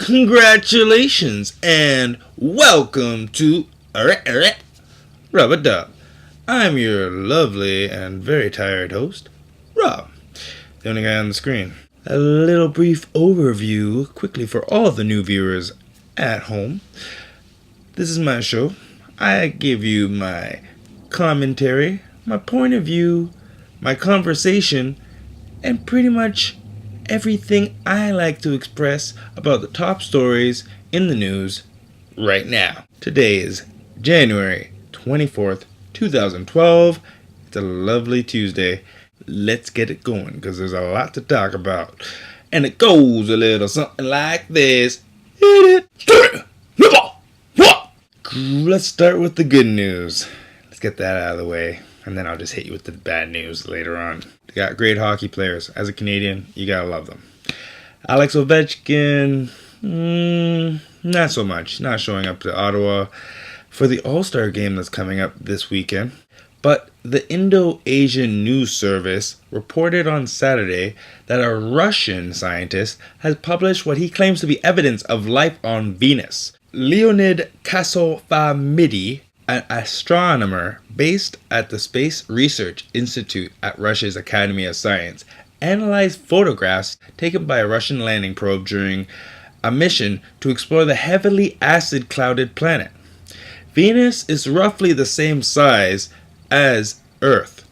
Congratulations and welcome to Rub a Dub. I'm your lovely and very tired host, Rob, the only guy on the screen. A little brief overview quickly for all of the new viewers at home. This is my show. I give you my commentary, my point of view, my conversation, and pretty much everything I like to express about the top stories in the news right now. Today is January 24th, 2012. It's a lovely Tuesday. Let's get it going because there's a lot to talk about. And it goes a little something like this. Hit it. Let's start with the good news. Let's get that out of the way. And then I'll just hit you with the bad news later on. They got great hockey players. As a Canadian, you gotta love them. Alex Ovechkin, not so much. Not showing up to Ottawa for the All-Star game that's coming up this weekend. But the Indo-Asian News Service reported on Saturday that a Russian scientist has published what he claims to be evidence of life on Venus. Leonid Kasofamidi, an astronomer based at the Space Research Institute at Russia's Academy of Science, analyzed photographs taken by a Russian landing probe during a mission to explore the heavily acid-clouded planet. Venus is roughly the same size as Earth,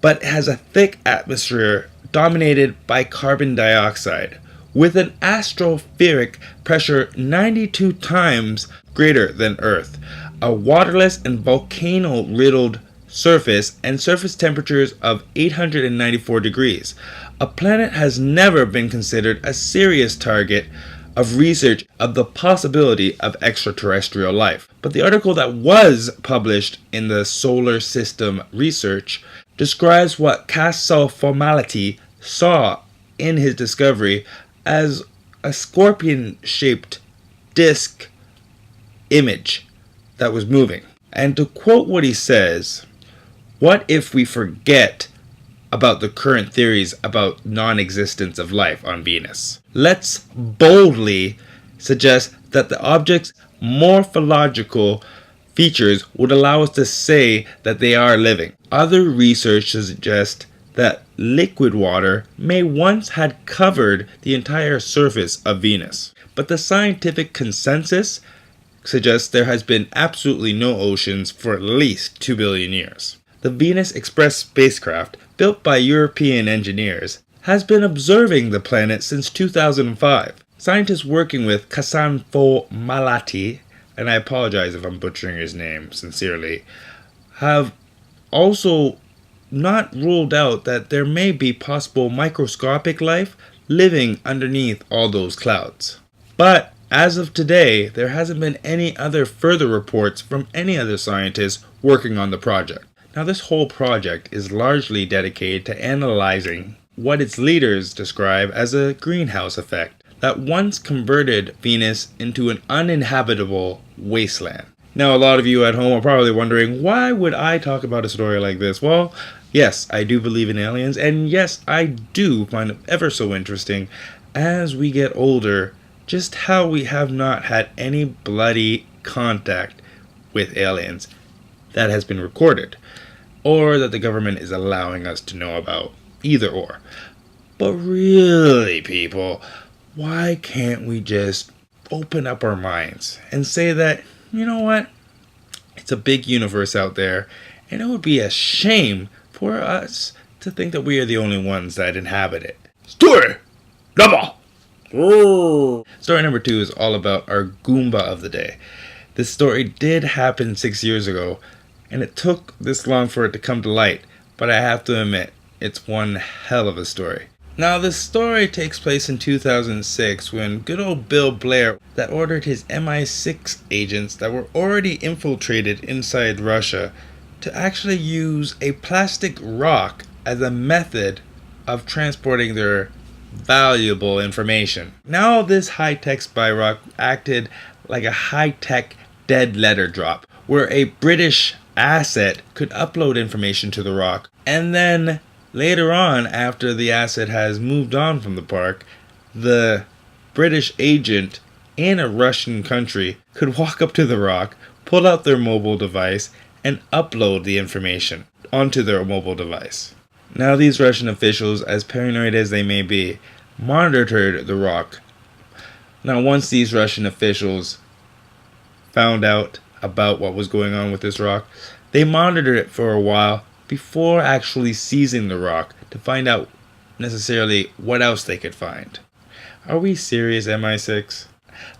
but has a thick atmosphere dominated by carbon dioxide, with an atmospheric pressure 92 times greater than Earth, a waterless and volcano-riddled surface, and surface temperatures of 894 degrees. A planet has never been considered a serious target of research of the possibility of extraterrestrial life. But the article that was published in the Solar System Research describes what Kasofamidi saw in his discovery as a scorpion-shaped disk image that was moving. And to quote what he says, "What if we forget about the current theories about non-existence of life on Venus? Let's boldly suggest that the object's morphological features would allow us to say that they are living." Other research suggests that liquid water may once had covered the entire surface of Venus. But the scientific consensus suggests there has been absolutely no oceans for at least 2 billion years. The Venus Express spacecraft, built by European engineers, has been observing the planet since 2005. Scientists working with Kasofamidi, and I apologize if I'm butchering his name sincerely, have also not ruled out that there may be possible microscopic life living underneath all those clouds. But as of today, there hasn't been any other further reports from any other scientists working on the project. Now, this whole project is largely dedicated to analyzing what its leaders describe as a greenhouse effect that once converted Venus into an uninhabitable wasteland. Now, a lot of you at home are probably wondering, why would I talk about a story like this? Well, yes, I do believe in aliens, and yes, I do find it ever so interesting as we get older just how we have not had any bloody contact with aliens that has been recorded, or that the government is allowing us to know about, either or. But really, people, why can't we just open up our minds and say that, you know what, it's a big universe out there, and it would be a shame for us to think that we are the only ones that inhabit it. Story number. Story number 2 is all about our Goomba of the day. This story did happen 6 years ago, and it took this long for it to come to light, but I have to admit, it's one hell of a story. Now, this story takes place in 2006 when good old Bill Blair that ordered his MI6 agents that were already infiltrated inside Russia to actually use a plastic rock as a method of transporting their valuable information. Now, this high-tech spy rock acted like a high-tech dead letter drop, where a British asset could upload information to the rock, and then later on, after the asset has moved on from the park, the British agent in a Russian country could walk up to the rock, pull out their mobile device, and upload the information onto their mobile device. Now these Russian officials, as paranoid as they may be, monitored the rock. Now once these Russian officials found out about what was going on with this rock, they monitored it for a while before actually seizing the rock to find out necessarily what else they could find. Are we serious, MI6?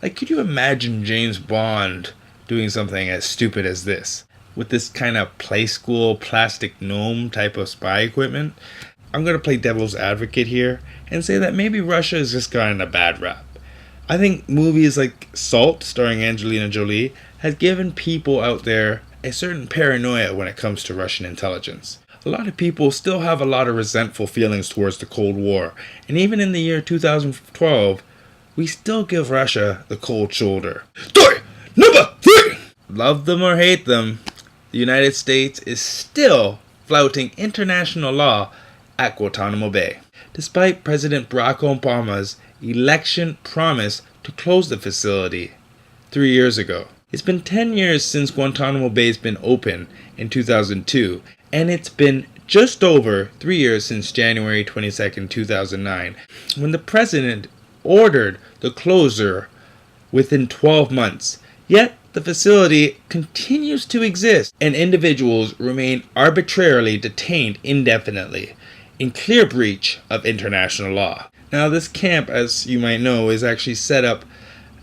Like, could you imagine James Bond doing something as stupid as this? With this kind of play school plastic gnome type of spy equipment? I'm going to play devil's advocate here and say that maybe Russia has just gotten a bad rap. I think movies like Salt, starring Angelina Jolie, has given people out there a certain paranoia when it comes to Russian intelligence. A lot of people still have a lot of resentful feelings towards the Cold War, and even in the year 2012, we still give Russia the cold shoulder. Story number 3! Love them or hate them, the United States is still flouting international law at Guantanamo Bay, despite President Barack Obama's election promise to close the facility 3 years ago. It's been 10 years since Guantanamo Bay has been open in 2002, and it's been just over 3 years since January 22, 2009, when the president ordered the closure within 12 months. Yet the facility continues to exist, and individuals remain arbitrarily detained indefinitely, in clear breach of international law. Now, this camp, as you might know, is actually set up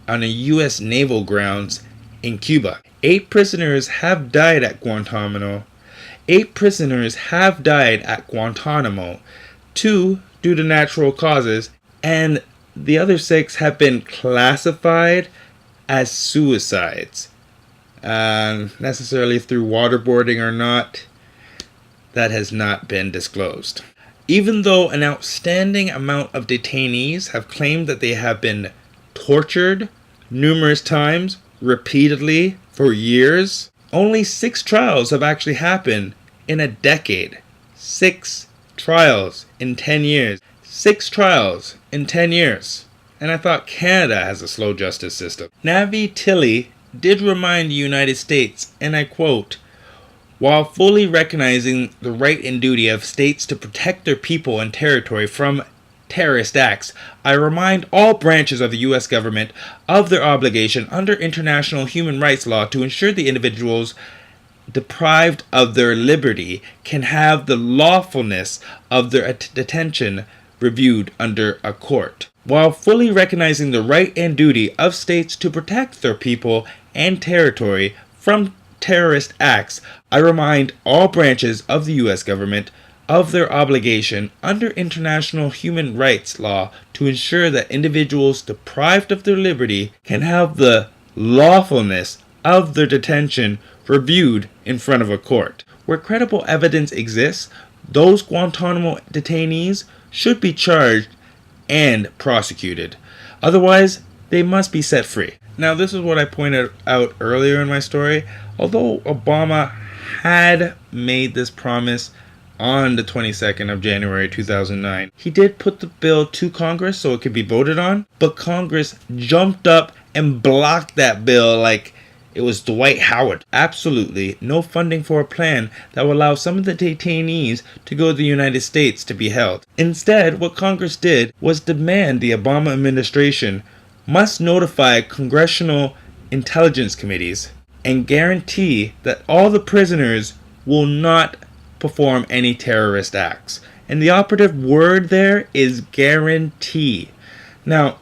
on a U.S. naval grounds in Cuba. 8 prisoners have died at Guantanamo. 8 prisoners have died at Guantanamo, 2 due to natural causes, and the other 6 have been classified as suicides. Necessarily through waterboarding or not, that has not been disclosed. Even though an outstanding amount of detainees have claimed that they have been tortured numerous times, repeatedly, for years, only 6 trials have actually happened in a decade. 6 trials in 10 years. 6 trials in 10 years. And I thought Canada has a slow justice system. Navi Tilley did remind the United States, and I quote, "While fully recognizing the right and duty of states to protect their people and territory from terrorist acts, I remind all branches of the U.S. government of their obligation under international human rights law to ensure the individuals deprived of their liberty can have the lawfulness of their detention reviewed under a court. While fully recognizing the right and duty of states to protect their people and territory from terrorist acts, I remind all branches of the U.S. government of their obligation under international human rights law to ensure that individuals deprived of their liberty can have the lawfulness of their detention reviewed in front of a court. Where credible evidence exists, those Guantanamo detainees should be charged and prosecuted. Otherwise, they must be set free." Now, this is what I pointed out earlier in my story. Although Obama had made this promise on the 22nd of January 2009, he did put the bill to Congress so it could be voted on, but Congress jumped up and blocked that bill like it was Dwight Howard. Absolutely no funding for a plan that would allow some of the detainees to go to the United States to be held. Instead, what Congress did was demand the Obama administration must notify congressional intelligence committees and guarantee that all the prisoners will not perform any terrorist acts. And the operative word there is guarantee. Now,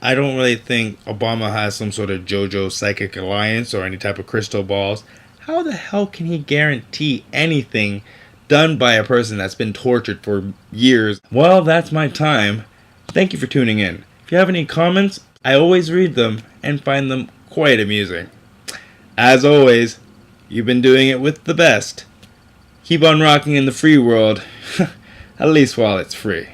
I don't really think Obama has some sort of JoJo psychic alliance or any type of crystal balls. How the hell can he guarantee anything done by a person that's been tortured for years? Well, that's my time. Thank you for tuning in. If you have any comments, I always read them and find them quite amusing. As always, you've been doing it with the best. Keep on rocking in the free world, at least while it's free.